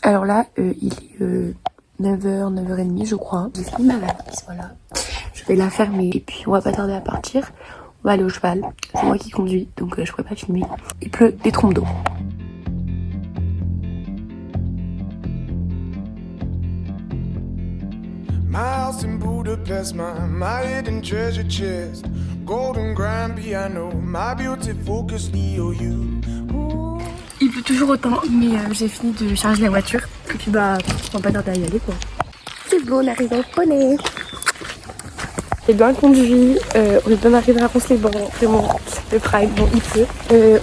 Alors là, il est 9h, 9h30 je crois. J'ai fini ma valise, voilà. Je vais la fermer et puis on va pas tarder à partir. On va aller au cheval. C'est moi qui conduis, donc je pourrais pas filmer. Il pleut des trompes d'eau. My house in Budapest, my hidden treasure chest, golden grand piano, my beauty focus EOU. Il pleut toujours autant, mais j'ai fini de charger la voiture. Et puis bah, on va pas tarder à y aller quoi. C'est bon, on arrive au poney. J'ai bien conduit, on est bien arrivé à Ronce-les-Bains, vraiment le prime, bon il pleut.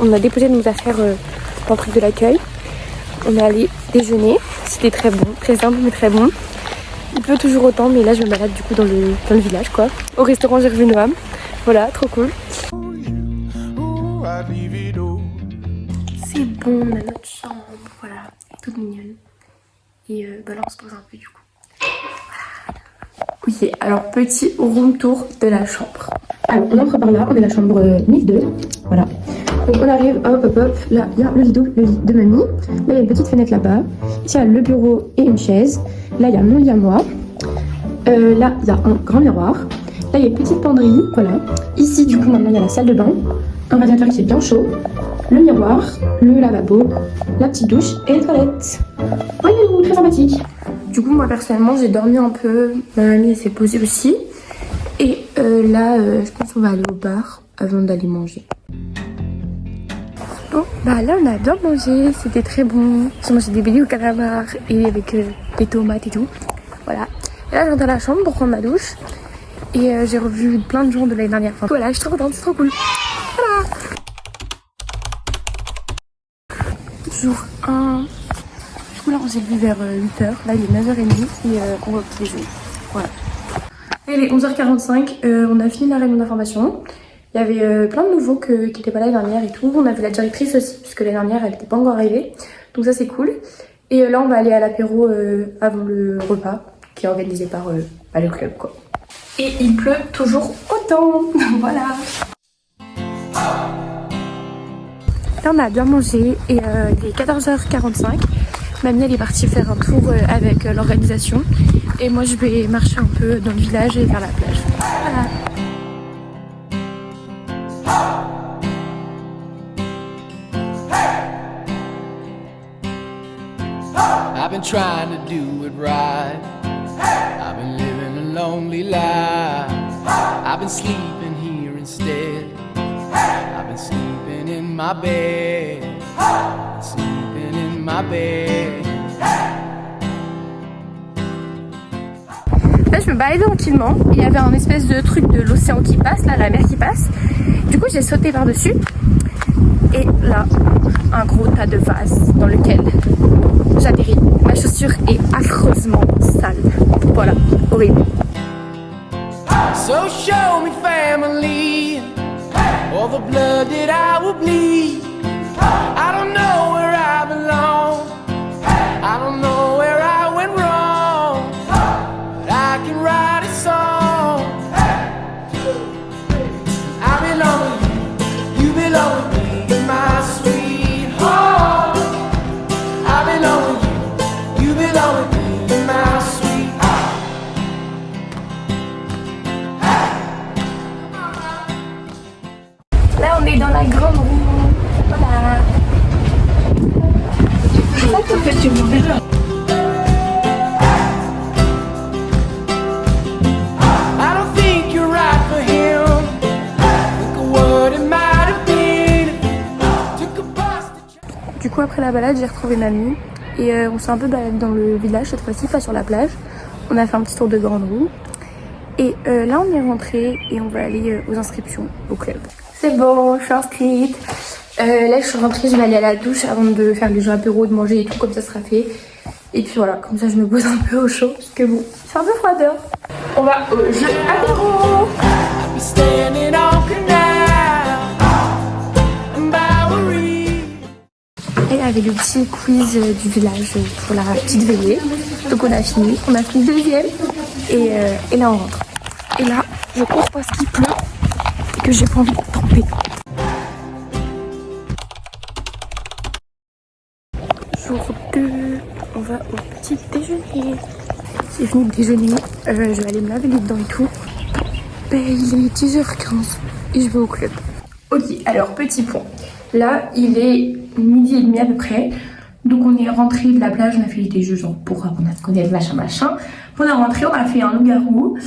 On a déposé nos affaires dans le truc de l'accueil. On est allé déjeuner, c'était très bon, très simple mais très bon. Il pleut toujours autant, mais là je me balade du coup dans le village quoi. Au restaurant j'ai revu Noam, voilà, trop cool. C'est bon, on a notre chambre, voilà, toute mignonne. Et bah là on se pose un peu du coup. Oui, alors petit room tour de la chambre. Alors on entre par là, on est la chambre 1002, voilà. Donc on arrive, hop hop hop, là il y a le lit de mamie. Là il y a une petite fenêtre là-bas. Ici il y a le bureau et une chaise. Là il y a mon lit à moi. Là il y a un grand miroir. Là il y a une petite penderie, voilà. Ici du coup maintenant il y a la salle de bain. Un radiateur qui est bien chaud. Le miroir, le lavabo, la petite douche et les toilettes. Voyez-vous, très sympathique. Du coup moi personnellement j'ai dormi un peu. Ma mamie s'est posée aussi. Et là je pense qu'on va aller au bar avant d'aller manger. Bon, bah là on a bien mangé, c'était très bon. J'ai mangé des beignets au calamar et avec des tomates et tout. Voilà. Et là j'entre à la chambre pour prendre ma douche. Et j'ai revu plein de gens de l'année dernière. Enfin, voilà, je suis trop contente, c'est trop cool. Voilà. Jour 1. Du coup là on s'est levé vers 8h. Là il est 9h30 et on va au petit déjeuner. Voilà. Et il est 11h45, on a fini la réunion d'information. Il y avait plein de nouveaux qui n'étaient pas là l'année dernière et tout. On a vu la directrice aussi, puisque l'année dernière, elle n'était pas encore arrivée. Donc ça, c'est cool. Et là, on va aller à l'apéro avant le repas, qui est organisé par le club, quoi. Et il pleut toujours autant. Voilà. Là, on a bien mangé et il est 14h45. Mamie, elle est partie faire un tour avec l'organisation. Et moi, je vais marcher un peu dans le village et vers la plage. Voilà. I've been trying to do it right. I've been living a lonely life. I've been sleeping here instead. I've been sleeping in my bed. Sleeping in my bed. Là je me baladais tranquillement, il y avait un espèce de truc de l'océan qui passe, là la mer qui passe. Du coup j'ai sauté par dessus et là un gros tas de vases dans lequel j'atterris. Ma chaussure est affreusement sale. Voilà, horrible. So show me family, all the blood that I will bleed. I don't know where I belong. I don't know where I went wrong. But I can write a song. I belong with you, you belong with me, my sweetheart. I belong with you, you belong with me, my sweetheart. Là on est dans la grande roue. Voilà. C'est ça que fait du monde. Du coup après la balade j'ai retrouvé mamie et on s'est un peu baladé dans le village cette fois-ci, pas sur la plage. On a fait un petit tour de grande roue et là on est rentré et on va aller aux inscriptions au club. C'est bon, je suis inscrite. Là je suis rentrée, je vais aller à la douche avant de faire les jeux apéro, de manger et tout, comme ça sera fait. Et puis voilà, comme ça je me pose un peu au chaud parce que bon, c'est un peu froid dehors. On va au jeu apéro. Elle avait le petit quiz du village pour la petite veillée. Donc on a fini deuxième et là on rentre. Et là je cours parce qu'il pleut et que j'ai pas envie de tremper. Jour 2. On va au petit déjeuner. J'ai fini de déjeuner. Je vais aller me laver les dents et tout. Ben, il est 10h15 et je vais au club. Ok, alors petit point. Là, il est 12h30 à peu près. Donc on est rentré de la plage, on a fait des jeux genre pour apprendre à se connaître, machin machin. On est rentré, on a fait un loup-garou.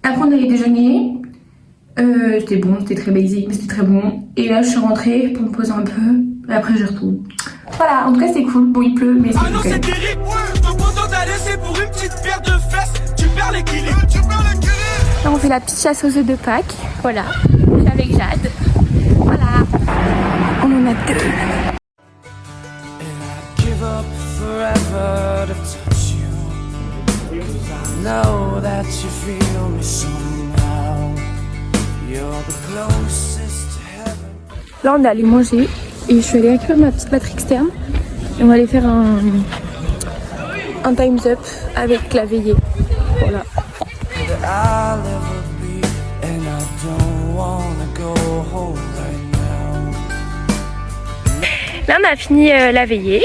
Après on allait déjeuner. C'était bon, c'était très basique, mais c'était très bon. Et là je suis rentrée pour me poser un peu. Et après je retourne. Voilà, en tout cas c'est cool. Bon il pleut, mais c'est cool. Ah non c'est terrible, ton content d'aller c'est pour une petite paire de fesses. Tu perds l'équilibre, Là on fait la petite chasse aux œufs de Pâques. Voilà, je suis avec Jade. Voilà. On en a 2. Give up forever to touch you. 'Cause I know that you feel me somehow. You're the closest to heaven. Là on est allé manger et je suis allée récupérer ma petite batterie externe. Et on va aller faire un time's up avec la veillée. Voilà. That I'll ever be, and I don't wanna go home right now. Là on a fini la veillée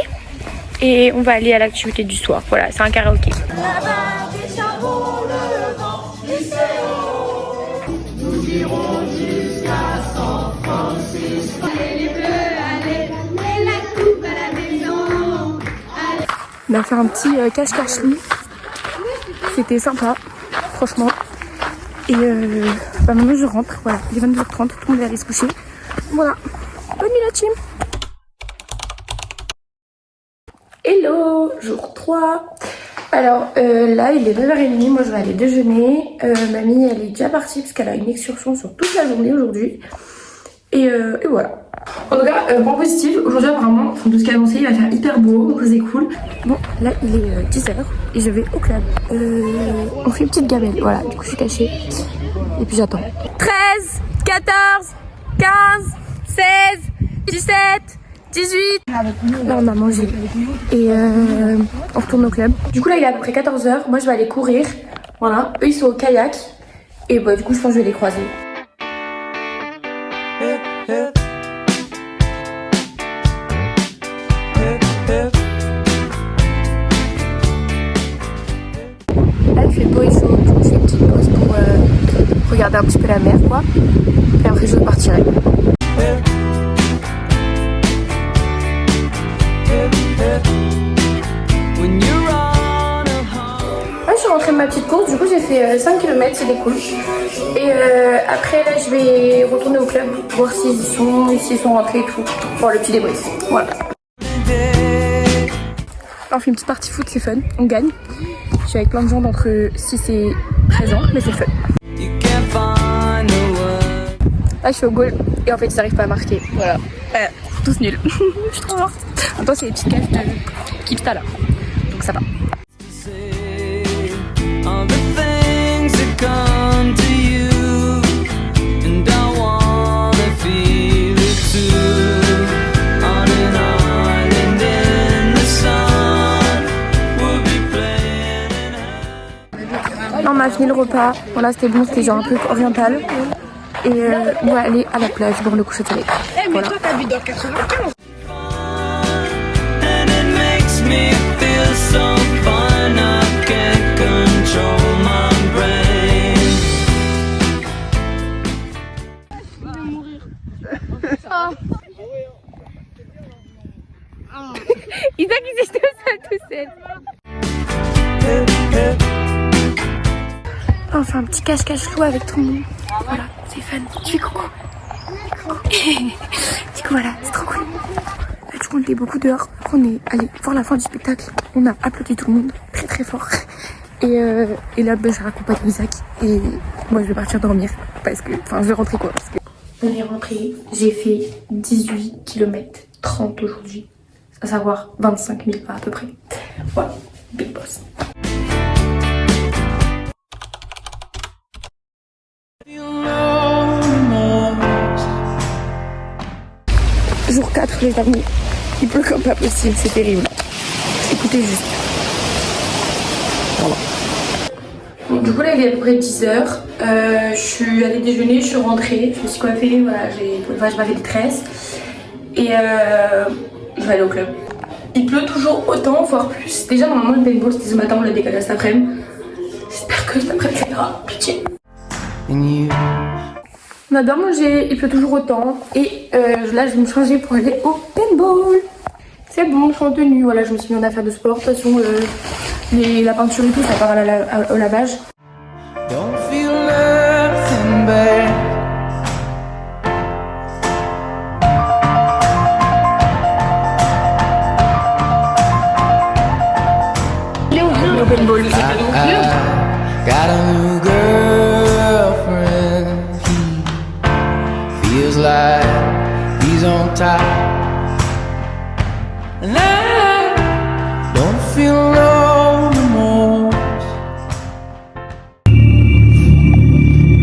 et on va aller à l'activité du soir. Voilà, c'est un karaoké. On a fait un petit cache-cache lit. C'était sympa, franchement. Et maintenant je rentre. Voilà, il est 22h30, tout le monde est allé se coucher. Voilà, bonne nuit la team. Hello, jour 3. Alors là il est 9h30, moi je vais aller déjeuner. Mamie elle est déjà partie parce qu'elle a une excursion sur toute la journée aujourd'hui. Et voilà. En tout cas, point positif, aujourd'hui apparemment, enfin tout ce qui est annoncé, il va faire hyper beau, donc c'est cool. Bon, là il est 10h et je vais au club. On fait une petite gamelle, voilà, du coup je suis cachée. Et puis j'attends. 13, 14, 15, 16, 17, 18. Là on a mangé et on retourne au club. Du coup là il est à peu près 14h, moi je vais aller courir. Voilà, eux ils sont au kayak. Et bah du coup je pense que je vais les croiser. Là il fait beau et chaud, du coup je fais une petite pause pour regarder un petit peu la mer quoi. Et après je repartirai. Là je suis rentrée de ma petite course, du coup j'ai fait 5 km, c'était cool. Et après là je vais retourner au club, voir s'ils sont rentrés et tout, pour le petit débrief. Voilà. On fait une petite partie foot, c'est fun, on gagne. Je suis avec plein de gens d'entre 6 et 13 ans, mais c'est fun. Là je suis au goal et en fait ils n'arrivent pas à marquer. Voilà. Tous nuls. Je suis trop morte. En même temps c'est les petites cases de Kipsta là. Donc ça va. On a fini le repas, voilà c'était bon, c'était genre un peu oriental. Et on va aller à la plage pour le coucher de soleil. Voilà. Mais toi t'as vu dans 95. Isaac il s'est tout seul. On fait un petit cache-cache loup avec tout le monde. Voilà, c'est fun. Tu fais coucou. Du coup voilà, c'est trop cool. Là, du coup on était beaucoup dehors. On est allé voir la fin du spectacle. On a applaudi tout le monde très très fort. Et là je raccompagne Isaac. Et moi je vais partir dormir. Parce que, enfin je vais rentrer quoi. Parce que... On est rentré. J'ai fait 18 km 30 aujourd'hui. À savoir 25 000 pas à peu près. Voilà, big boss. Jour 4 les amis, il pleut comme pas possible, c'est terrible. Écoutez juste. Voilà. Bon, du coup là il est à peu près 10h. Je suis allée déjeuner, je suis rentrée, je me suis coiffée, voilà, je m'avais des tresses. Et je vais aller au club. Il pleut toujours autant, voire plus. Déjà, normalement, le paintball c'était ce matin, on l'a décalé à cet après-midi. J'espère que cet après-midi ça ira. Pitié. On a bien mangé, il pleut toujours autant. Et là, je vais me changer pour aller au paintball. C'est bon, je suis en tenue. Voilà, je me suis mis en affaire de sport. De toute façon, la peinture et tout, ça part au lavage. Don't feel nothing bad. Le paintball, Got a new girlfriend. He feels like he's on top. And I don't feel no remorse.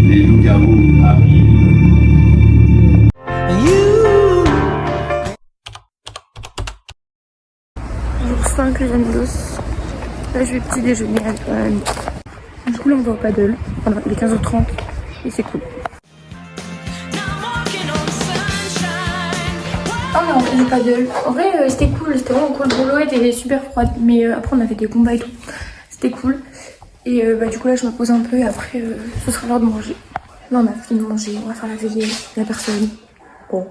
Les loups-garous arrivent. And you Jour 5, les amis. Là, je vais petit déjeuner avec ma mamie. Du coup, là, on va au paddle. Voilà, il est 15h30 et c'est cool. Oh mais on fait du paddle. En vrai, c'était cool, c'était vraiment cool. L'eau était super froide, mais après, on a fait des combats et tout. C'était cool. Et du coup, là, je me pose un peu et après, ce sera l'heure de manger. Là, on a fini de manger, on va faire la veillée. Il n'y a personne. Bon.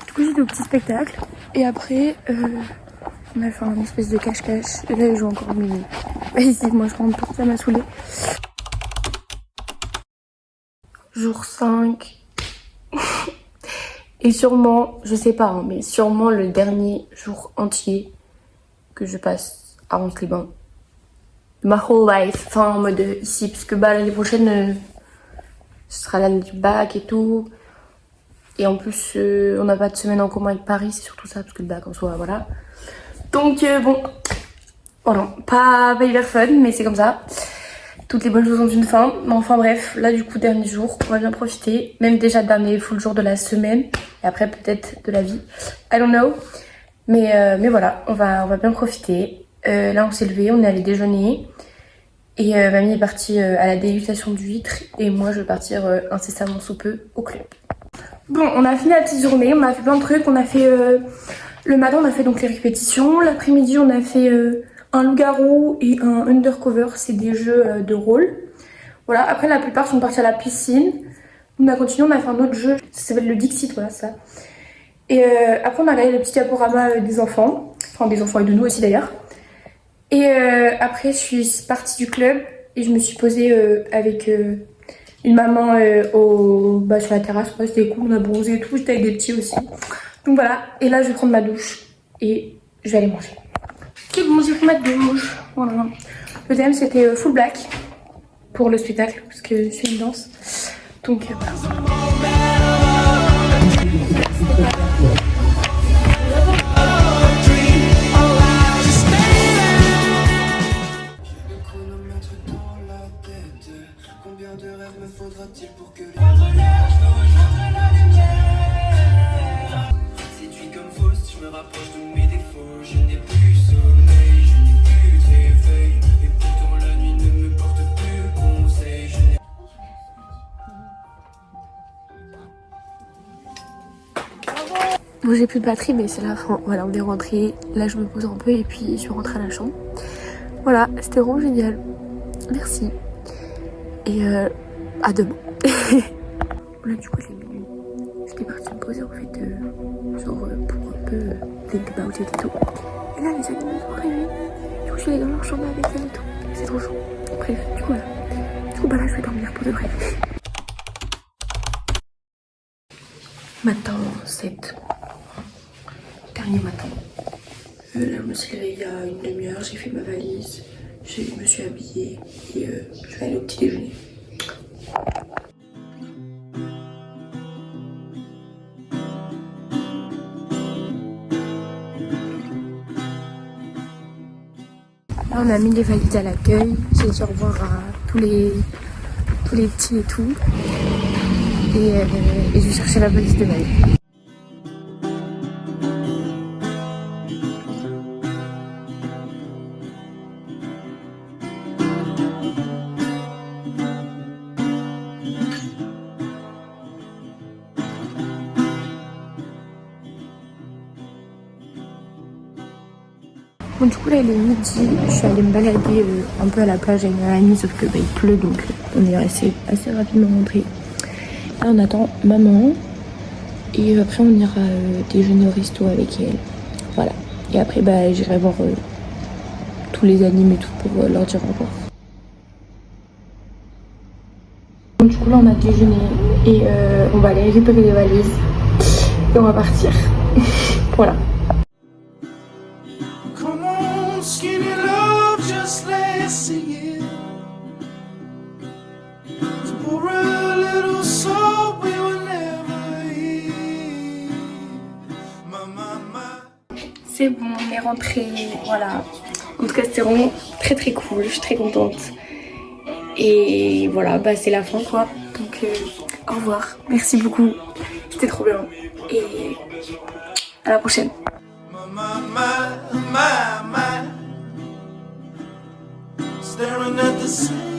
Du coup j'étais au petit spectacle et après on a fait un espèce de cache-cache et là ils jouent encore minuit. Ici moi je rentre pour ça m'a saoulée. Jour 5 et sûrement, je sais pas hein, mais sûrement le dernier jour entier que je passe à Ronces-les-Bains. My whole life, enfin en mode ici, parce que bah l'année prochaine ce sera l'année du bac et tout. Et en plus on n'a pas de semaine en commun avec Paris, c'est surtout ça, parce que le bac en soi, voilà. Donc bon, voilà, pas hyper fun, mais c'est comme ça. Toutes les bonnes choses ont une fin. Mais enfin bref, là du coup dernier jour, on va bien profiter. Même déjà dernier full jour de la semaine, et après peut-être de la vie. I don't know. Mais voilà, on va bien profiter. Là on s'est levé, on est allé déjeuner. Et mamie est partie à la dégustation d'huîtres. Et moi je vais partir incessamment sous peu au club. Bon, on a fini la petite journée, on a fait plein de trucs. On a fait le matin, on a fait donc les répétitions. L'après-midi, on a fait un loup-garou et un undercover. C'est des jeux de rôle. Voilà, après la plupart sont partis à la piscine. On a continué, on a fait un autre jeu. Ça s'appelle le Dixit, voilà ça. Et après on a regardé le petit diaporama des enfants. Enfin des enfants et de nous aussi d'ailleurs. Et après je suis partie du club et je me suis posée avec une maman sur la terrasse. Ouais, c'était cool, on a bronzé et tout, j'étais avec des petits aussi. Donc voilà, et là je vais prendre ma douche et je vais aller manger. Ok bon, j'ai pris ma douche, voilà. Le thème c'était full black pour le spectacle parce que je fais une danse. Donc voilà. Bon, j'ai plus de batterie, mais c'est la fin. Voilà, on est rentré. Là, je me pose un peu et puis je vais rentrer à la chambre. Voilà, c'était vraiment génial. Merci. Et à demain. Là, du coup, il est minuit. J'étais partie me poser en fait, pour un peu think about it et tout. Et là, les amis me sont réveillés. Du coup, je suis allée dans leur chambre avec elle et tout. C'est trop chaud. Bref, du coup, voilà. Du coup, bah là, je vais dormir pour de vrai. Matin 7. Dernier matin. Là, je me suis levée il y a une demi-heure, j'ai fait ma valise, je me suis habillée et je vais aller au petit déjeuner. Là, on a mis les valises à l'accueil. J'ai dit au revoir à tous les petits et tout. Et je vais chercher la valise de Maëlle. Bon du coup là il est midi, je suis allée me balader un peu à la plage avec ma amie, sauf que il pleut donc on est assez rapidement rentré. Là on attend maman et après on ira déjeuner au resto avec elle. Voilà. Et après j'irai voir tous les animes et tout pour leur dire au revoir. Donc, du coup là on a déjeuné et on va aller récupérer les valises et on va partir. Voilà. Come on, skinny love, just let's sing it. To pour a little soul we will never hear. C'est bon, on est rentré, voilà. En tout cas c'était vraiment très cool, je suis très contente. Et voilà, c'est la fin quoi. Donc au revoir, merci beaucoup, c'était trop bien. Et à la prochaine. Staring at the ceiling.